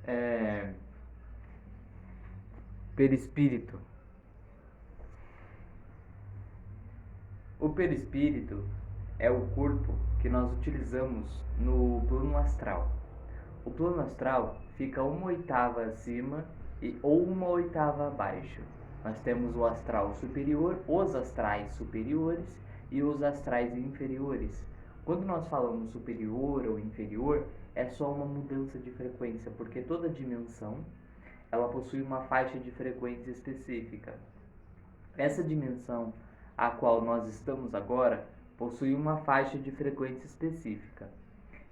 é, perispírito. O perispírito é o corpo que nós utilizamos no plano astral. O plano astral fica uma oitava acima ou uma oitava abaixo. Nós temos o astral superior, os astrais superiores e os astrais inferiores. Quando nós falamos superior ou inferior, é só uma mudança de frequência, porque toda dimensão ela possui uma faixa de frequência específica. Essa dimensão a qual nós estamos agora possui uma faixa de frequência específica.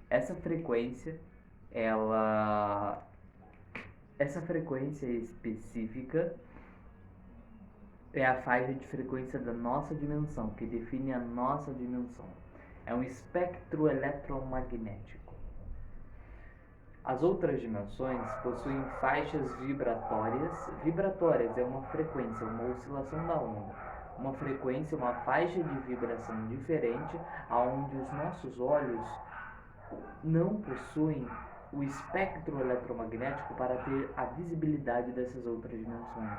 Essa frequência, ela essa frequência específica é a faixa de frequência da nossa dimensão, que define a nossa dimensão. É um espectro eletromagnético. As outras dimensões possuem faixas vibratórias. Vibratórias é uma frequência, uma oscilação da onda. Uma frequência, uma faixa de vibração diferente, aonde os nossos olhos não possuem o espectro eletromagnético para ter a visibilidade dessas outras dimensões.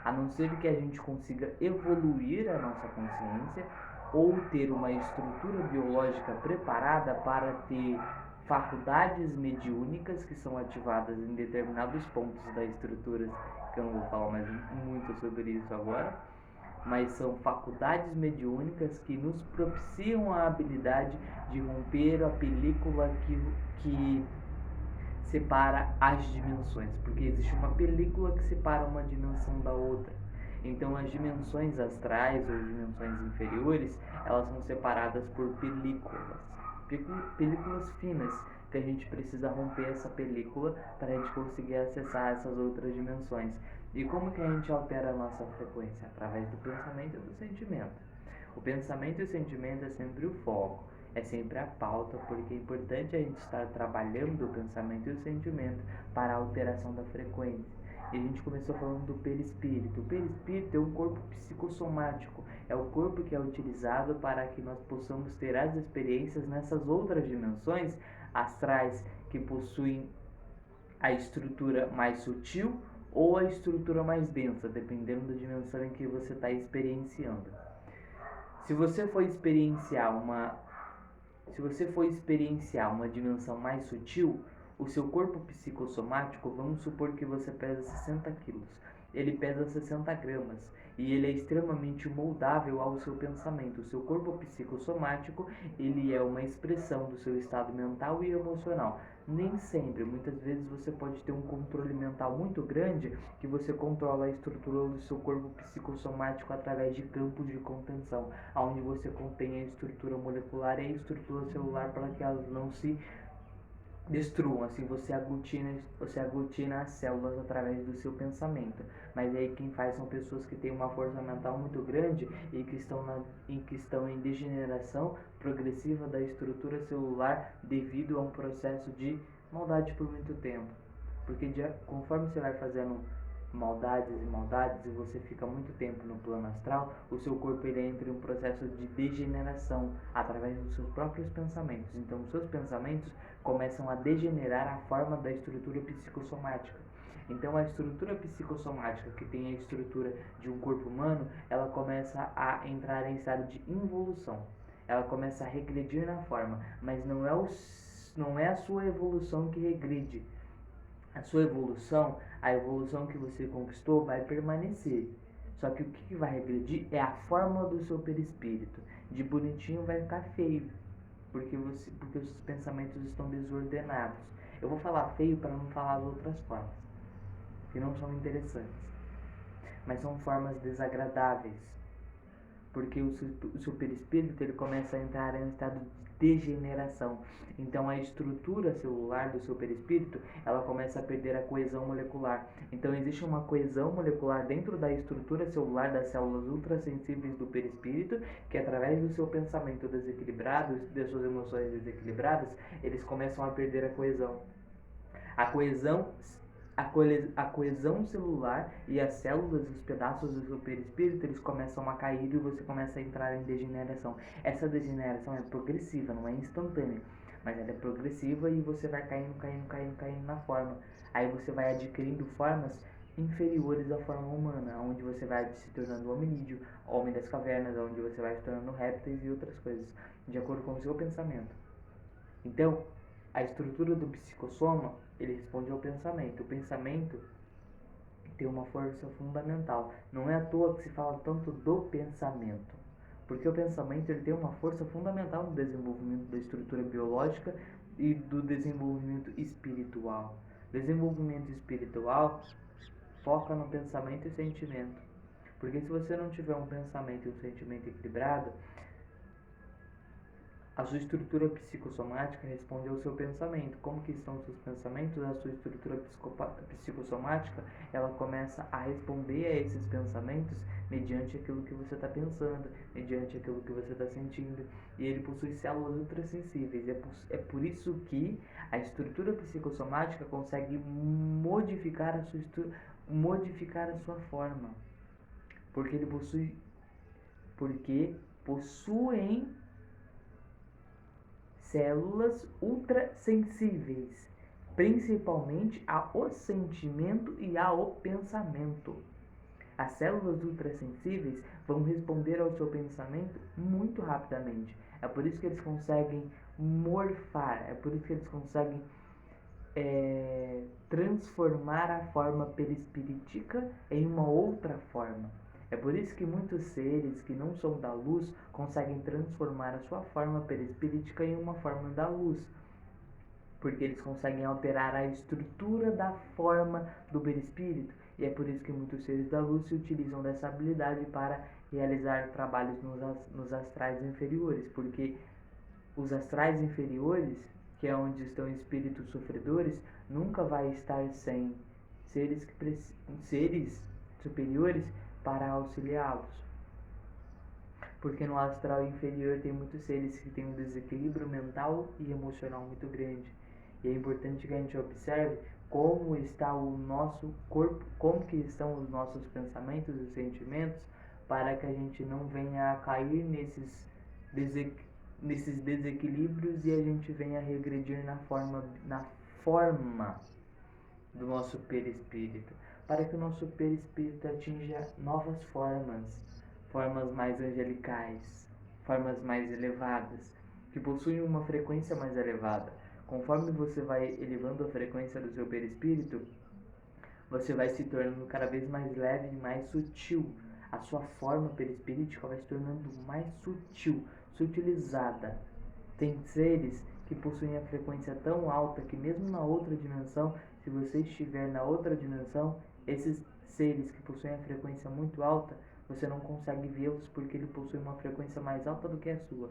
A não ser que a gente consiga evoluir a nossa consciência ou ter uma estrutura biológica preparada para ter faculdades mediúnicas que são ativadas em determinados pontos da estrutura, que eu não vou falar mais muito sobre isso agora, mas são faculdades mediúnicas que nos propiciam a habilidade de romper a película que separa as dimensões, porque existe uma película que separa uma dimensão da outra. Então as dimensões astrais ou dimensões inferiores, elas são separadas por películas finas, que a gente precisa romper essa película para a gente conseguir acessar essas outras dimensões. E como que a gente altera a nossa frequência? Através do pensamento e do sentimento. O pensamento e o sentimento é sempre o foco, é sempre a pauta, porque é importante a gente estar trabalhando o pensamento e o sentimento para a alteração da frequência. E a gente começou falando do perispírito. O perispírito é um corpo psicossomático, é o corpo que é utilizado para que nós possamos ter as experiências nessas outras dimensões astrais que possuem a estrutura mais sutil ou a estrutura mais densa, dependendo da dimensão em que você está experienciando. Se você for experienciar uma se você for experienciar uma dimensão mais sutil, o seu corpo psicossomático, vamos supor que você pesa 60 quilos, ele pesa 60 gramas e ele é extremamente moldável ao seu pensamento. O seu corpo psicossomático, ele é uma expressão do seu estado mental e emocional. Nem sempre, muitas vezes você pode ter um controle mental muito grande que você controla a estrutura do seu corpo psicossomático através de campos de contenção, onde você contém a estrutura molecular e a estrutura celular para que elas não se destruam, assim você aglutina as células através do seu pensamento. Mas aí quem faz são pessoas que têm uma força mental muito grande e que estão em degeneração progressiva da estrutura celular devido a um processo de maldade por muito tempo. Porque conforme você vai fazendo maldades e maldades e você fica muito tempo no plano astral, o seu corpo ele entra em um processo de degeneração através dos seus próprios pensamentos. Então, os seus pensamentos começam a degenerar a forma da estrutura psicossomática. Então, a estrutura psicossomática, que tem a estrutura de um corpo humano, ela começa a entrar em estado de involução. Ela começa a regredir na forma, mas não é a sua evolução que regride. A sua evolução, a evolução que você conquistou vai permanecer. Só que o que vai regredir é a forma do seu perispírito. De bonitinho vai ficar feio, porque os seus pensamentos estão desordenados. Eu vou falar feio para não falar as outras formas, que não são interessantes, mas são formas desagradáveis, porque o seu perispírito ele começa a entrar em um estado de degeneração. Então a estrutura celular do seu perispírito ela começa a perder a coesão molecular. Então existe uma coesão molecular dentro da estrutura celular das células ultrassensíveis do perispírito, que através do seu pensamento desequilibrado, das suas emoções desequilibradas, eles começam a perder a coesão. A coesão a coesão celular e as células, os pedaços do seu perispírito, eles começam a cair e você começa a entrar em degeneração. Essa degeneração é progressiva, não é instantânea. mas ela é progressiva e você vai caindo na forma. Aí você vai adquirindo formas inferiores à forma humana, onde você vai se tornando hominídeo, homem das cavernas, onde você vai se tornando répteis e outras coisas, de acordo com o seu pensamento. Então, a estrutura do psicossoma, ele responde ao pensamento. O pensamento tem uma força fundamental. Não é à toa que se fala tanto do pensamento, porque o pensamento ele tem uma força fundamental no desenvolvimento da estrutura biológica e do desenvolvimento espiritual. Desenvolvimento espiritual foca no pensamento e sentimento, porque se você não tiver um pensamento e um sentimento equilibrado, a sua estrutura psicossomática responde ao seu pensamento. Como que estão os seus pensamentos? A sua estrutura psicossomática, ela começa a responder a esses pensamentos mediante aquilo que você está pensando, mediante aquilo que você está sentindo. E ele possui células ultrassensíveis. É por isso que a estrutura psicossomática consegue modificar modificar a sua forma. Porque possuem células ultrassensíveis, principalmente ao sentimento e ao pensamento. As células ultrassensíveis vão responder ao seu pensamento muito rapidamente. É por isso que eles conseguem morfar, é por isso que eles conseguem transformar a forma perispirítica em uma outra forma. É por isso que muitos seres que não são da luz conseguem transformar a sua forma perispirítica em uma forma da luz, porque eles conseguem alterar a estrutura da forma do perispírito. E é por isso que muitos seres da luz se utilizam dessa habilidade para realizar trabalhos nos astrais inferiores, porque os astrais inferiores, que é onde estão espíritos sofredores, nunca vai estar sem seres superiores para auxiliá-los. Porque no astral inferior tem muitos seres que têm um desequilíbrio mental e emocional muito grande. E é importante que a gente observe como está o nosso corpo, como que estão os nossos pensamentos e sentimentos, para que a gente não venha a cair nesses desequilíbrios e a gente venha a regredir na forma do nosso perispírito, para que o nosso perispírito atinja novas formas mais angelicais, formas mais elevadas, que possuem uma frequência mais elevada. Conforme você vai elevando a frequência do seu perispírito, você vai se tornando cada vez mais leve e mais sutil. A sua forma perispirítica vai se tornando mais sutil, sutilizada. Tem seres que possuem a frequência tão alta que mesmo na outra dimensão, se você estiver na outra dimensão, esses seres que possuem a frequência muito alta, você não consegue vê-los porque ele possui uma frequência mais alta do que a sua.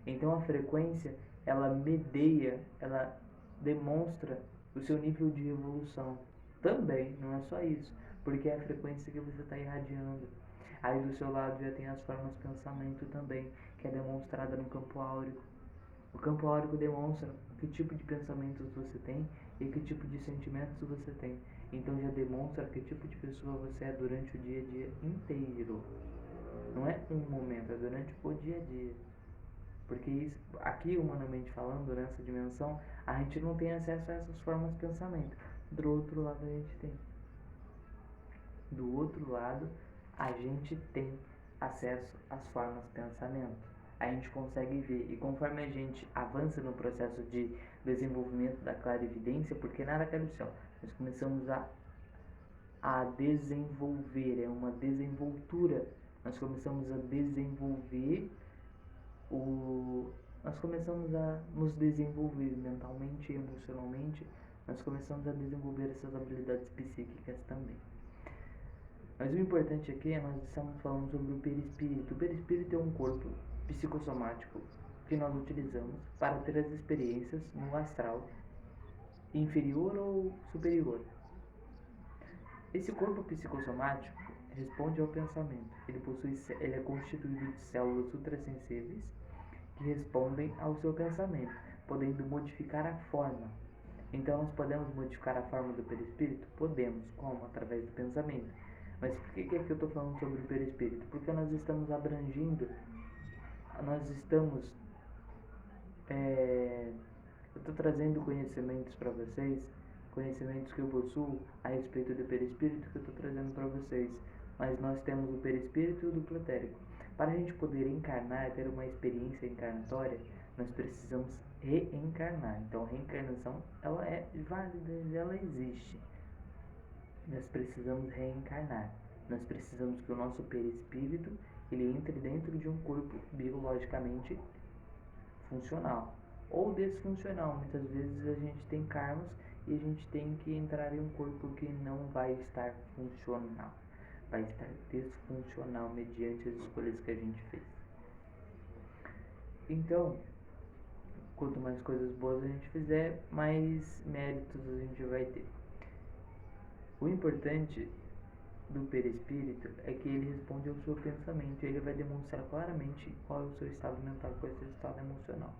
Então a frequência, ela medeia, ela demonstra o seu nível de evolução. Também, não é só isso, porque é a frequência que você está irradiando. Aí do seu lado já tem as formas de pensamento também, que é demonstrada no campo áurico. O campo áurico demonstra que tipo de pensamentos você tem e que tipo de sentimentos você tem. Então já demonstra que tipo de pessoa você é durante o dia a dia inteiro. Não é um momento, é durante o dia a dia. Porque isso, aqui, humanamente falando, nessa dimensão, a gente não tem acesso a essas formas de pensamento. Do outro lado a gente tem. Do outro lado a gente tem acesso às formas de pensamento. A gente consegue ver, e conforme a gente avança no processo de desenvolvimento da clarividência, porque nada cai do céu, nós começamos a desenvolver, é uma desenvoltura, nós começamos a desenvolver nós começamos a nos desenvolver mentalmente e emocionalmente, nós começamos a desenvolver essas habilidades psíquicas também. Mas o importante aqui é nós estamos falando sobre o perispírito. O perispírito é um corpo psicossomático que nós utilizamos para ter as experiências no astral inferior ou superior. Esse corpo psicossomático responde ao pensamento. Ele é constituído de células ultrassensíveis que respondem ao seu pensamento, podendo modificar a forma. Então nós podemos modificar a forma do perispírito? Podemos. Como? Através do pensamento. Mas por que é que eu estou falando sobre o perispírito? Porque nós estamos abrangindo, nós estamos Eu estou trazendo conhecimentos para vocês, conhecimentos que eu possuo a respeito do perispírito que eu estou trazendo para vocês. Mas nós temos o perispírito e o duplo etérico. Para a gente poder encarnar, ter uma experiência encarnatória, nós precisamos reencarnar. Então a reencarnação, ela é válida, ela existe. Nós precisamos reencarnar. Nós precisamos que o nosso perispírito ele entre dentro de um corpo biologicamente funcional ou desfuncional. Muitas vezes a gente tem karmas e a gente tem que entrar em um corpo que não vai estar funcional, vai estar desfuncional mediante as escolhas que a gente fez. Então, quanto mais coisas boas a gente fizer, mais méritos a gente vai ter. O importante do perispírito é que ele responde ao seu pensamento e ele vai demonstrar claramente qual é o seu estado mental, qual é o seu estado emocional.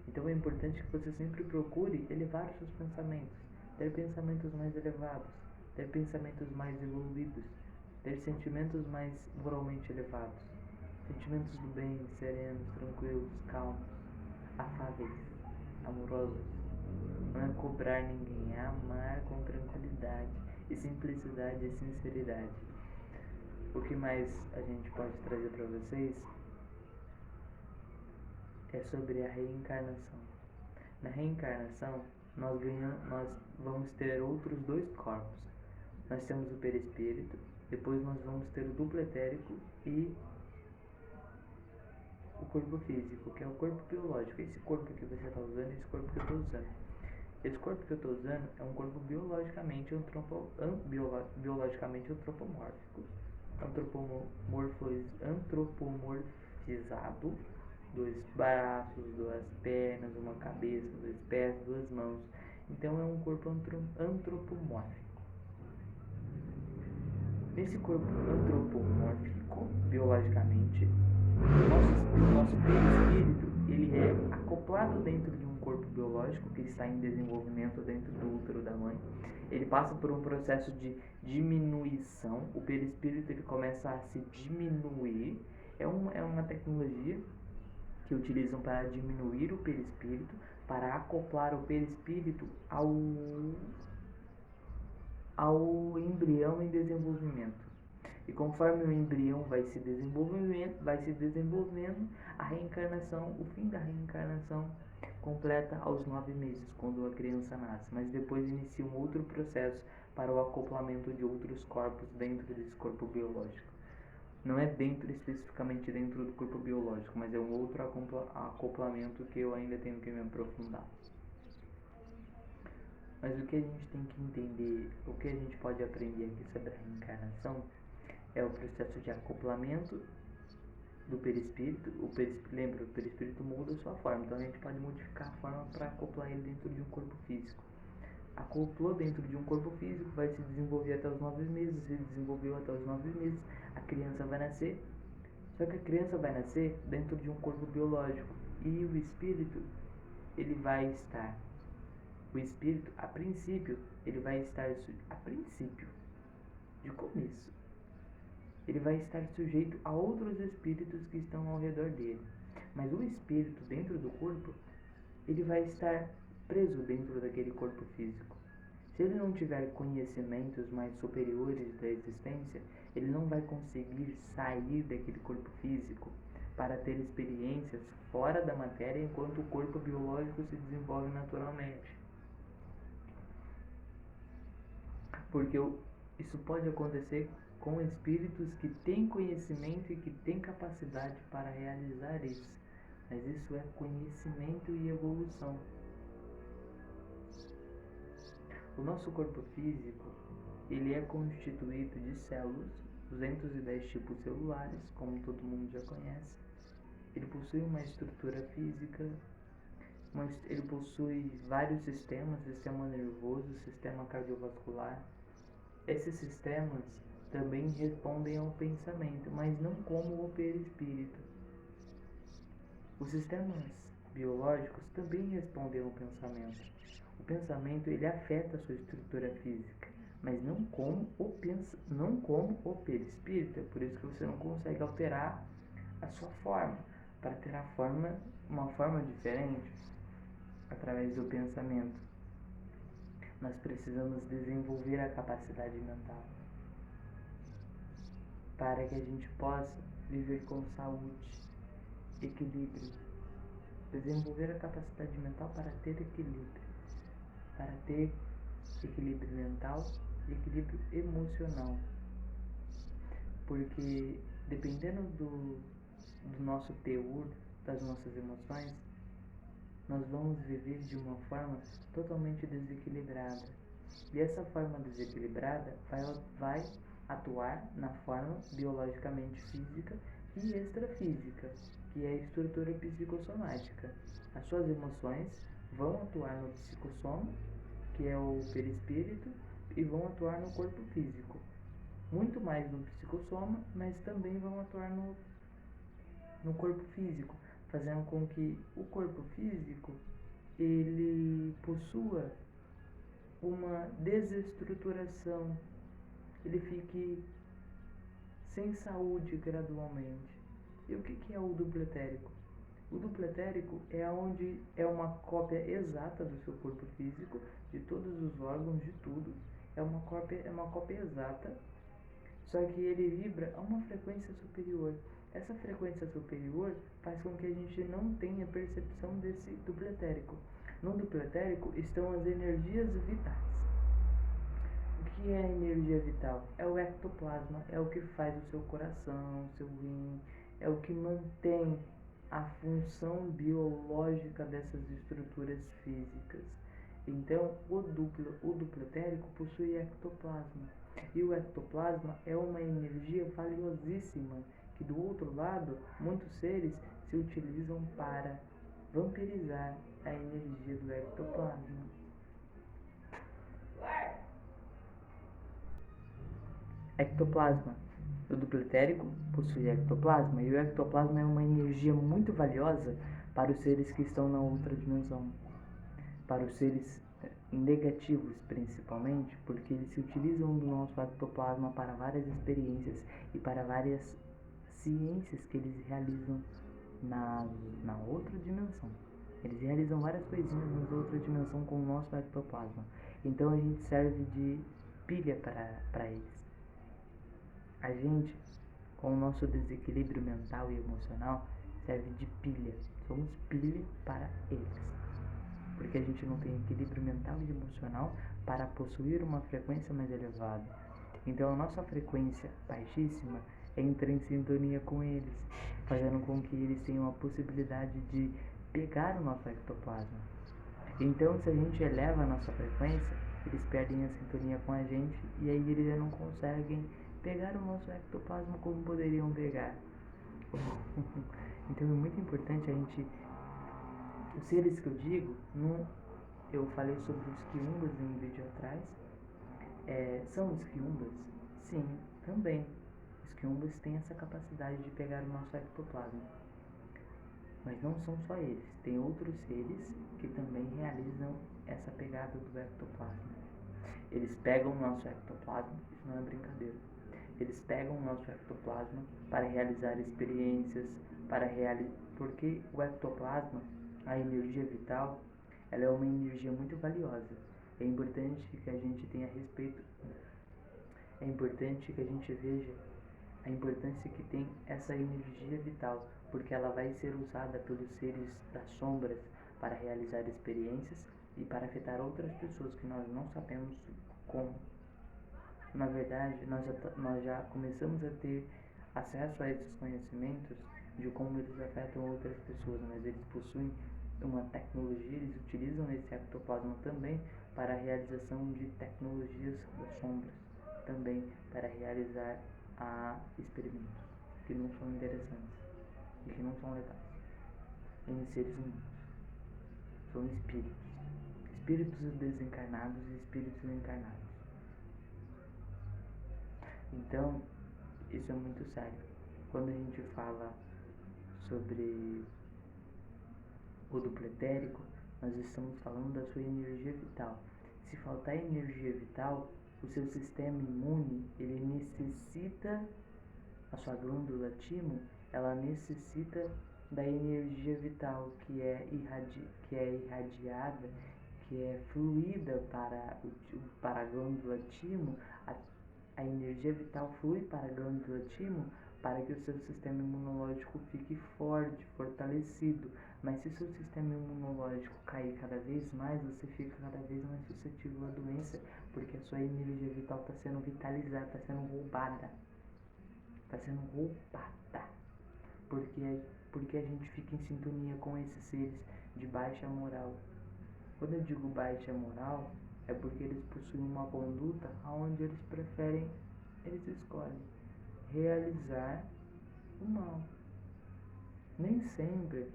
Então é importante que você sempre procure elevar os seus pensamentos, ter pensamentos mais elevados, ter pensamentos mais evoluídos, ter sentimentos mais moralmente elevados, sentimentos do bem, serenos, tranquilos, calmos, afáveis, amorosos. Não é cobrar ninguém, é amar com tranquilidade e simplicidade e sinceridade. O que mais a gente pode trazer para vocês é sobre a reencarnação. Na reencarnação, nós vamos ter outros dois corpos. Nós temos o perispírito, depois nós vamos ter o duplo etérico e o corpo físico, que é o corpo biológico. Esse corpo que você está usando, esse corpo que eu estou usando. Esse corpo que eu estou usando é um corpo biologicamente antropomórfico, antropomorfizado, 2 braços, 2 pernas, uma cabeça, 2 pés, 2 mãos. Então é um corpo antropomórfico. Nesse corpo antropomórfico, biologicamente, o nosso perispírito ele é acoplado dentro de um corpo biológico que está em desenvolvimento dentro do útero da mãe. Ele passa por um processo de diminuição. O perispírito ele começa a se diminuir. É uma tecnologia que utilizam para diminuir o perispírito, para acoplar o perispírito ao embrião em desenvolvimento. E conforme o embrião vai se desenvolvendo, a reencarnação, o fim da reencarnação completa aos 9 meses, quando a criança nasce. Mas depois inicia um outro processo para o acoplamento de outros corpos dentro desse corpo biológico. Não é especificamente dentro do corpo biológico, mas é um outro acoplamento que eu ainda tenho que me aprofundar. Mas o que a gente tem que entender, o que a gente pode aprender aqui sobre a reencarnação é o processo de acoplamento do perispírito. Lembra, o perispírito muda a sua forma, então a gente pode modificar a forma para acoplar ele dentro de um corpo físico. Acoplou dentro de um corpo físico, vai se desenvolver até os 9 meses, se desenvolveu até os 9 meses, a criança vai nascer. Só que a criança vai nascer dentro de um corpo biológico e o espírito, ele vai estar, o espírito, a princípio, ele vai estar, de começo, ele vai estar sujeito a outros espíritos que estão ao redor dele. Mas o espírito dentro do corpo, ele vai estar preso dentro daquele corpo físico. Se ele não tiver conhecimentos mais superiores da existência, ele não vai conseguir sair daquele corpo físico para ter experiências fora da matéria enquanto o corpo biológico se desenvolve naturalmente. Porque isso pode acontecer com espíritos que têm conhecimento e que têm capacidade para realizar isso. Mas isso é conhecimento e evolução. O nosso corpo físico, ele é constituído de células, 210 tipos celulares, como todo mundo já conhece. Ele possui uma estrutura física, ele possui vários sistemas, sistema nervoso, sistema cardiovascular. Esses sistemas também respondem ao pensamento, mas não como o perispírito. Os sistemas biológicos também respondem ao pensamento. O pensamento ele afeta a sua estrutura física, mas não como o perispírito. É por isso que você não consegue alterar a sua forma, para ter uma forma diferente. através do pensamento. Nós precisamos desenvolver a capacidade mental para que a gente possa viver com saúde, equilíbrio. Desenvolver a capacidade mental para ter equilíbrio mental e equilíbrio emocional. Porque dependendo do nosso teor, das nossas emoções, nós vamos viver de uma forma totalmente desequilibrada. E essa forma desequilibrada vai atuar na forma biologicamente física e extrafísica, que é a estrutura psicossomática. As suas emoções vão atuar no psicossoma, que é o perispírito, e vão atuar no corpo físico. Muito mais no psicossoma, mas também vão atuar no corpo físico, fazendo com que o corpo físico ele possua uma desestruturação, ele fique sem saúde gradualmente. E o que é o duplo etérico? O duplo etérico é onde é uma cópia exata do seu corpo físico, de todos os órgãos, de tudo. É uma cópia exata, só que ele vibra a uma frequência superior. Essa frequência superior faz com que a gente não tenha percepção desse duplo etérico. No duplo etérico estão as energias vitais. O que é a energia vital? É o ectoplasma, é o que faz o seu coração, o seu rim, é o que mantém a função biológica dessas estruturas físicas. Então, o duplo etérico possui ectoplasma. E o ectoplasma é uma energia valiosíssima, que do outro lado, muitos seres se utilizam para vampirizar a energia do ectoplasma. Ectoplasma. O duplo etérico possui ectoplasma, e o ectoplasma é uma energia muito valiosa para os seres que estão na outra dimensão. Para os seres negativos, principalmente, porque eles se utilizam do nosso ectoplasma para várias experiências e para várias ciências que eles realizam na outra dimensão. Eles realizam várias coisinhas na outra dimensão com o nosso ectoplasma. Então a gente serve de pilha para eles. A gente, com o nosso desequilíbrio mental e emocional, serve de pilha. Somos pilha para eles. Porque a gente não tem equilíbrio mental e emocional para possuir uma frequência mais elevada. Então a nossa frequência baixíssima entra em sintonia com eles, fazendo com que eles tenham a possibilidade de pegar o nosso ectoplasma. Então, se a gente eleva a nossa frequência, eles perdem a sintonia com a gente e aí eles já não conseguem pegar o nosso ectoplasma como poderiam pegar. Então é muito importante a gente... Os seres que eu digo, eu falei sobre os quiumbas em um vídeo atrás. São os quiumbas? Sim, também. Os quiumbas têm essa capacidade de pegar o nosso ectoplasma. Mas não são só eles, tem outros seres que também realizam essa pegada do ectoplasma. Eles pegam o nosso ectoplasma, isso não é brincadeira. Eles pegam o nosso ectoplasma para realizar experiências, porque o ectoplasma, a energia vital, ela é uma energia muito valiosa. É importante que a gente tenha respeito, é importante que a gente veja a importância que tem essa energia vital, porque ela vai ser usada pelos seres das sombras para realizar experiências e para afetar outras pessoas que nós não sabemos como. Na verdade, nós já começamos a ter acesso a esses conhecimentos de como eles afetam outras pessoas, mas eles possuem uma tecnologia, eles utilizam esse ectoplasma também para a realização de tecnologias das sombras, também para realizar experimentos que não são interessantes e que não são legais em seres humanos. São espíritos desencarnados e espíritos encarnados. Então, isso é muito sério. Quando a gente fala sobre o duplo etérico, nós estamos falando da sua energia vital. Se faltar energia vital, o seu sistema imune, ele necessita, a sua glândula timo, ela necessita da energia vital que é irradiada, que é fluida para a glândula timo, a energia vital flui para a glândula timo para que o seu sistema imunológico fique forte, fortalecido. Mas se o seu sistema imunológico cair cada vez mais, você fica cada vez mais suscetível à doença, porque a sua energia vital está sendo vitalizada, está sendo roubada. Está sendo roubada. Porque a gente fica em sintonia com esses seres de baixa moral. Quando eu digo baixa moral, é porque eles possuem uma conduta onde eles escolhem realizar o mal. Nem sempre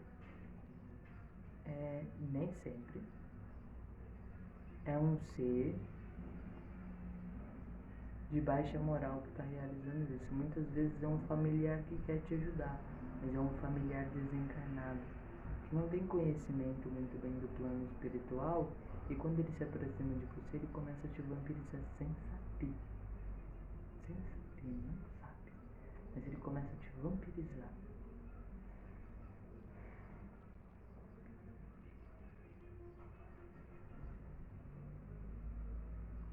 é um ser de baixa moral que está realizando isso. Muitas vezes é um familiar que quer te ajudar, mas é um familiar desencarnado, que não tem conhecimento muito bem do plano espiritual, e quando ele se aproxima de você, ele começa a te vampirizar sem saber. Ele não sabe, mas ele começa a te vampirizar.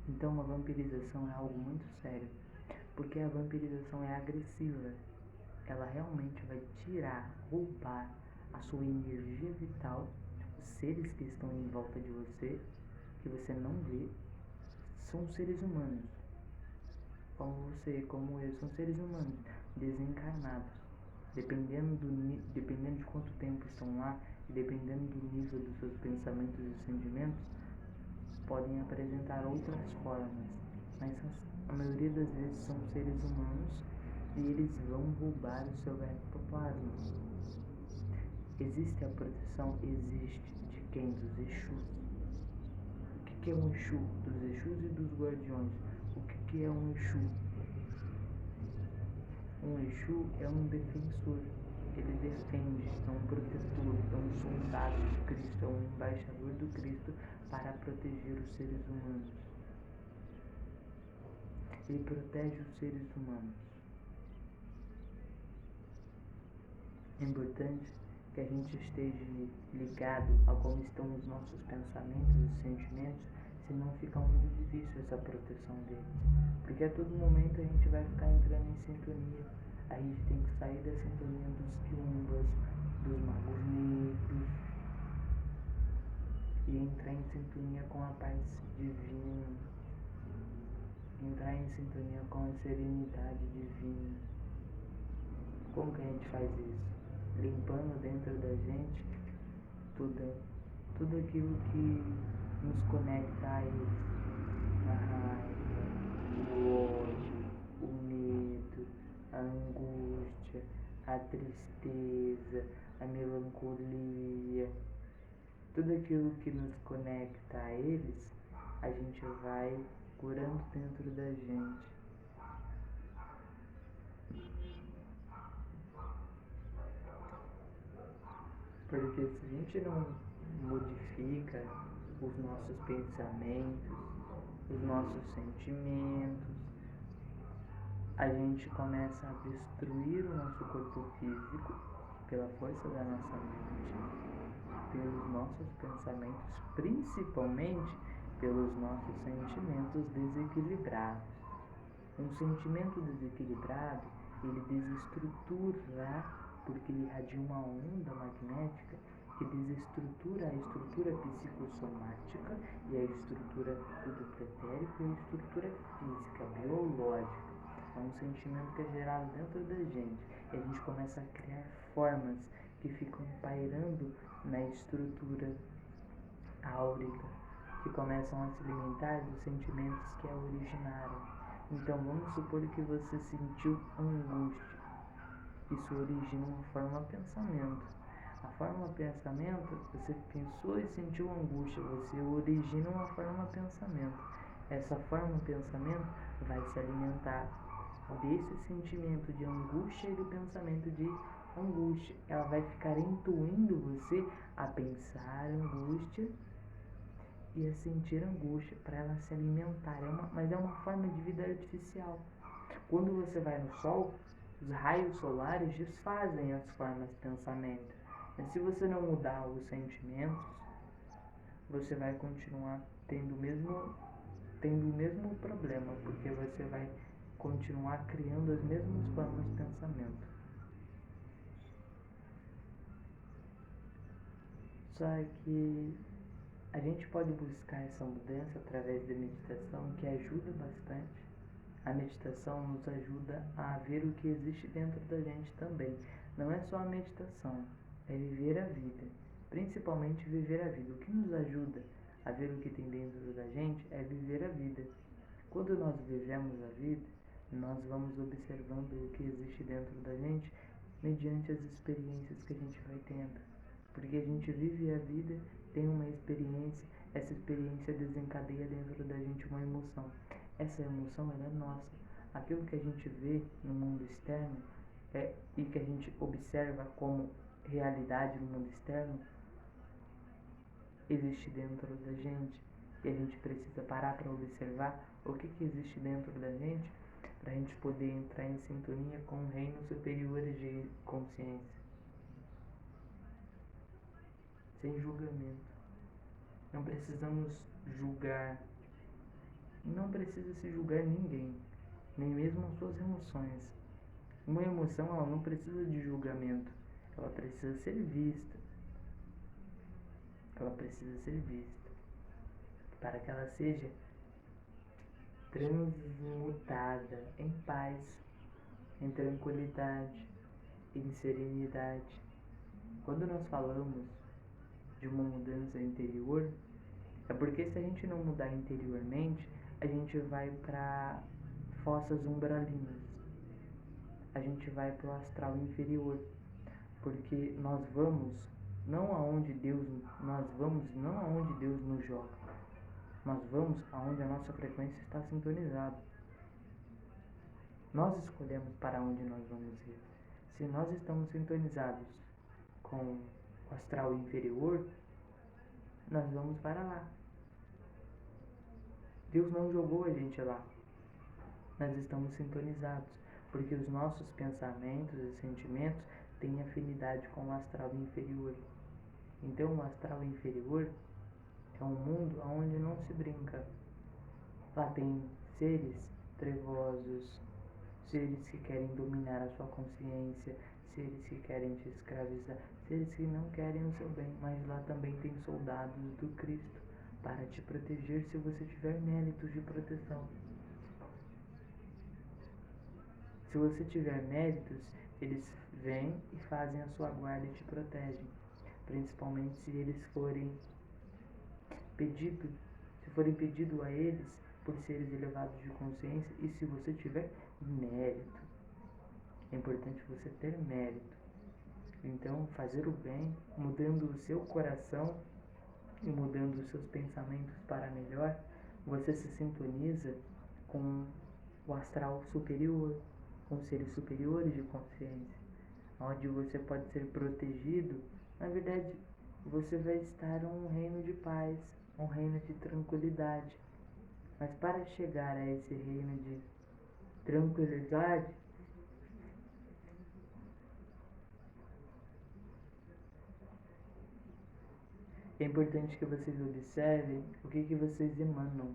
Então a vampirização é algo muito sério, porque a vampirização é agressiva. Ela realmente vai tirar, roubar a sua energia vital. Os seres que estão em volta de você, que você não vê, são seres humanos. Como você, como eu, são seres humanos, desencarnados. Dependendo de quanto tempo estão lá, e dependendo do nível dos seus pensamentos e sentimentos, podem apresentar outras formas, mas a maioria das vezes são seres humanos e eles vão roubar o seu ectoplasma. Existe a proteção? Existe. De quem? Dos Exus. O que é um Exu? Dos Exus e dos Guardiões. O que é um Exu? Um Exu é um defensor. Ele defende, é um protetor, é um soldado de Cristo, é um embaixador do Cristo para proteger os seres humanos. Ele protege os seres humanos. É importante que a gente esteja ligado a como estão os nossos pensamentos e sentimentos, senão fica muito difícil essa proteção deles. Porque a todo momento a gente vai ficar entrando em sintonia. A gente tem que sair da sintonia dos quiumbas, dos magos negros, e entrar em sintonia com a paz divina, entrar em sintonia com a serenidade divina. Como que a gente faz isso? Limpando dentro da gente tudo aquilo que nos conecta a eles. A raiva, o ódio, o medo, a angústia, a tristeza, a melancolia. Tudo aquilo que nos conecta a eles, a gente vai curando dentro da gente. Porque se a gente não modifica os nossos pensamentos, os nossos sentimentos, a gente começa a destruir o nosso corpo físico pela força da nossa mente, pelos nossos pensamentos, principalmente pelos nossos sentimentos desequilibrados. Um sentimento desequilibrado, ele desestrutura, porque ele irradia uma onda magnética que desestrutura a estrutura psicossomática e a estrutura do pretérito e a estrutura física, biológica. É um sentimento que é gerado dentro da gente e a gente começa a criar formas que ficam pairando na estrutura áurica, que começam a se alimentar dos sentimentos que a originaram. Então vamos supor que você sentiu angústia. Isso origina uma forma pensamento. A forma pensamento, você pensou e sentiu angústia, você origina uma forma pensamento. Essa forma pensamento vai se alimentar desse sentimento de angústia e do pensamento de angústia. Ela vai ficar intuindo você a pensar angústia e a sentir angústia para ela se alimentar. Mas é uma forma de vida artificial. Quando você vai no sol, Os raios solares desfazem as formas de pensamento. Mas se você não mudar os sentimentos, você vai continuar tendo o mesmo problema, porque você vai continuar criando as mesmas formas de pensamento. Só que a gente pode buscar essa mudança através da meditação, que ajuda bastante. A meditação nos ajuda a ver o que existe dentro da gente também. Não é só a meditação, é viver a vida. Principalmente viver a vida. O que nos ajuda a ver o que tem dentro da gente é viver a vida. Quando nós vivemos a vida, nós vamos observando o que existe dentro da gente mediante as experiências que a gente vai tendo. Porque a gente vive a vida, tem uma experiência, essa experiência desencadeia dentro da gente uma emoção. Essa emoção ela é nossa. Aquilo que a gente vê no mundo externo e que a gente observa como realidade no mundo externo existe dentro da gente. E a gente precisa parar para observar o que existe dentro da gente para a gente poder entrar em sintonia com o reino superior de consciência. Sem julgamento. Não precisamos julgar. Não precisa se julgar ninguém, nem mesmo as suas emoções. Uma emoção ela não precisa de julgamento, ela precisa ser vista. Ela precisa ser vista para que ela seja transmutada em paz, em tranquilidade, em serenidade. Quando nós falamos de uma mudança interior, é porque se a gente não mudar interiormente, a gente vai para fossas umbralinas. A gente vai para o astral inferior, porque nós vamos não aonde Deus nos joga. Nós vamos aonde a nossa frequência está sintonizada. Nós escolhemos para onde nós vamos ir. Se nós estamos sintonizados com o astral inferior, nós vamos para lá. Deus não jogou a gente lá. Nós estamos sintonizados, porque os nossos pensamentos e sentimentos têm afinidade com o astral inferior. Então o astral inferior é um mundo onde não se brinca. Lá tem seres trevosos, seres que querem dominar a sua consciência, seres que querem te escravizar, seres que não querem o seu bem, mas lá também tem soldados do Cristo para te proteger se você tiver méritos de proteção. Se você tiver méritos, eles vêm e fazem a sua guarda e te protegem. Principalmente se eles forem pedidos a eles por seres elevados de consciência e se você tiver mérito. É importante você ter mérito. Então, fazer o bem, mudando o seu coração e mudando os seus pensamentos para melhor, você se sintoniza com o astral superior, com seres superiores de consciência, onde você pode ser protegido. Na verdade, você vai estar em um reino de paz, um reino de tranquilidade. Mas para chegar a esse reino de tranquilidade, é importante que vocês observem o que vocês emanam.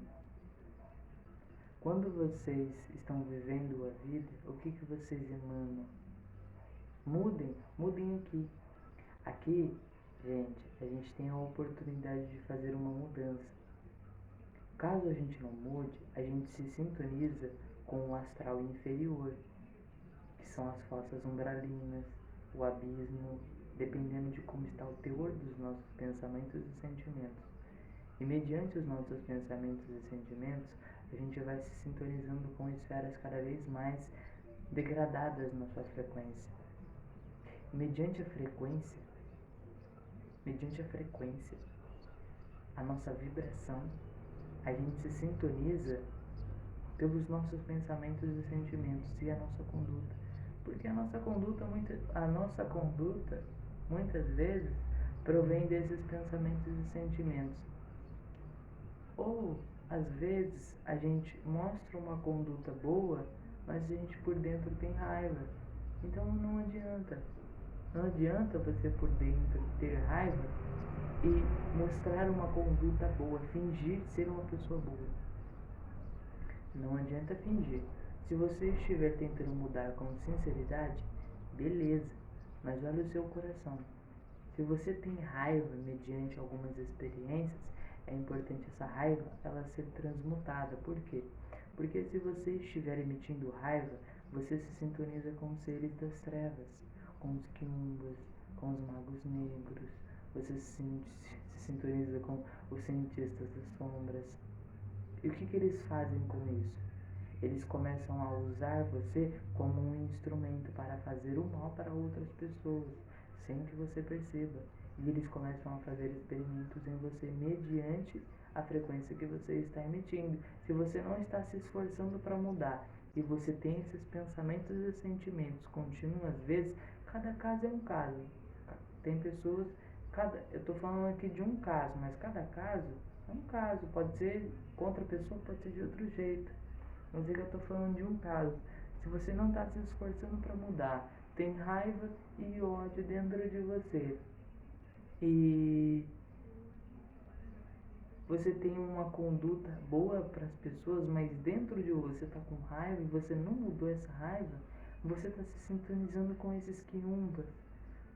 Quando vocês estão vivendo a vida, o que vocês emanam? Mudem aqui. Aqui, gente, a gente tem a oportunidade de fazer uma mudança. Caso a gente não mude, a gente se sintoniza com o astral inferior, que são as fossas umbralinas, o abismo, dependendo de como está o teor dos nossos pensamentos e sentimentos. E mediante os nossos pensamentos e sentimentos, a gente vai se sintonizando com esferas cada vez mais degradadas na sua frequência. Mediante a frequência, a nossa vibração, a gente se sintoniza pelos nossos pensamentos e sentimentos e a nossa conduta. Porque a nossa conduta muitas vezes provém desses pensamentos e sentimentos. Ou às vezes a gente mostra uma conduta boa, mas a gente por dentro tem raiva. Então não adianta. Não adianta você por dentro ter raiva e mostrar uma conduta boa, fingir ser uma pessoa boa. Não adianta fingir. Se você estiver tentando mudar com sinceridade, beleza, mas olha o seu coração. Se você tem raiva mediante algumas experiências, é importante essa raiva ela ser transmutada. Por quê? Porque se você estiver emitindo raiva, você se sintoniza com os seres das trevas, com os quiumbas, com os magos negros, você se sintoniza com os cientistas das sombras. E o que eles fazem com isso? Eles começam a usar você como um instrumento para fazer o mal para outras pessoas, sem que você perceba. E eles começam a fazer experimentos em você mediante a frequência que você está emitindo. Se você não está se esforçando para mudar e você tem esses pensamentos e sentimentos contínuos, às vezes, cada caso é um caso. Tem pessoas, eu estou falando aqui de um caso, mas cada caso é um caso. Pode ser contra a pessoa, pode ser de outro jeito. Mas eu estou falando de um caso. Se você não está se esforçando para mudar, tem raiva e ódio dentro de você, e você tem uma conduta boa para as pessoas, mas dentro de você está com raiva e você não mudou essa raiva, você está se sintonizando com esses quiumbas,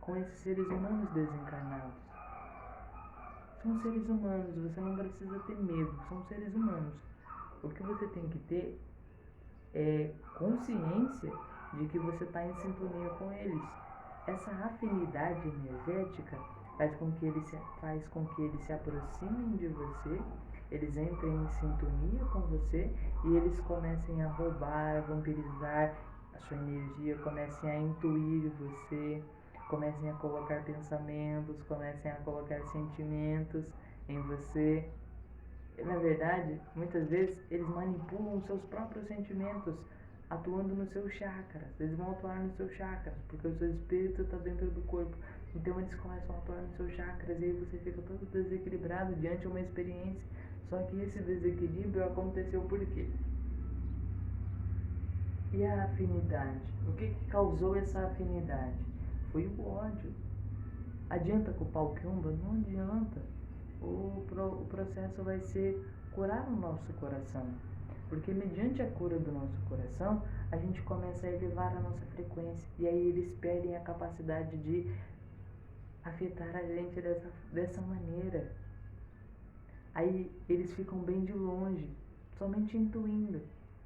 com esses seres humanos desencarnados. São seres humanos, você não precisa ter medo, são seres humanos. O que você tem que ter é consciência de que você está em sintonia com eles. Essa afinidade energética faz com que eles se aproximem de você, eles entrem em sintonia com você e eles comecem a roubar, a vampirizar a sua energia, comecem a intuir você, comecem a colocar pensamentos, comecem a colocar sentimentos em você. Na verdade, muitas vezes eles manipulam os seus próprios sentimentos, atuando nos seus chakras. Eles vão atuar nos seus chakras, porque o seu espírito está dentro do corpo. Então eles começam a atuar nos seus chakras e aí você fica todo desequilibrado diante de uma experiência. Só que esse desequilíbrio aconteceu por quê? E a afinidade? O que causou essa afinidade? Foi o ódio. Adianta culpar o quiumba? Não adianta. O processo vai ser curar o nosso coração. Porque mediante a cura do nosso coração, a gente começa a elevar a nossa frequência. E aí eles perdem a capacidade de afetar a gente dessa maneira. Aí eles ficam bem de longe, somente intuindo,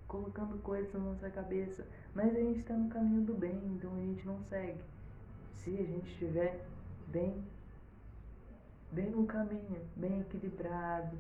colocando coisas na nossa cabeça. Mas a gente está no caminho do bem, então a gente não segue. Se a gente estiver bem no caminho, bem equilibrado,